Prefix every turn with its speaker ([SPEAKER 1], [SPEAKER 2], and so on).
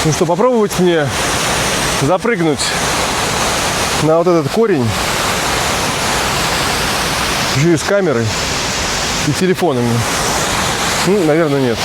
[SPEAKER 1] Ну что, попробовать мне запрыгнуть на вот этот корень, еще и с камерой и телефонами? Ну, наверное, нет.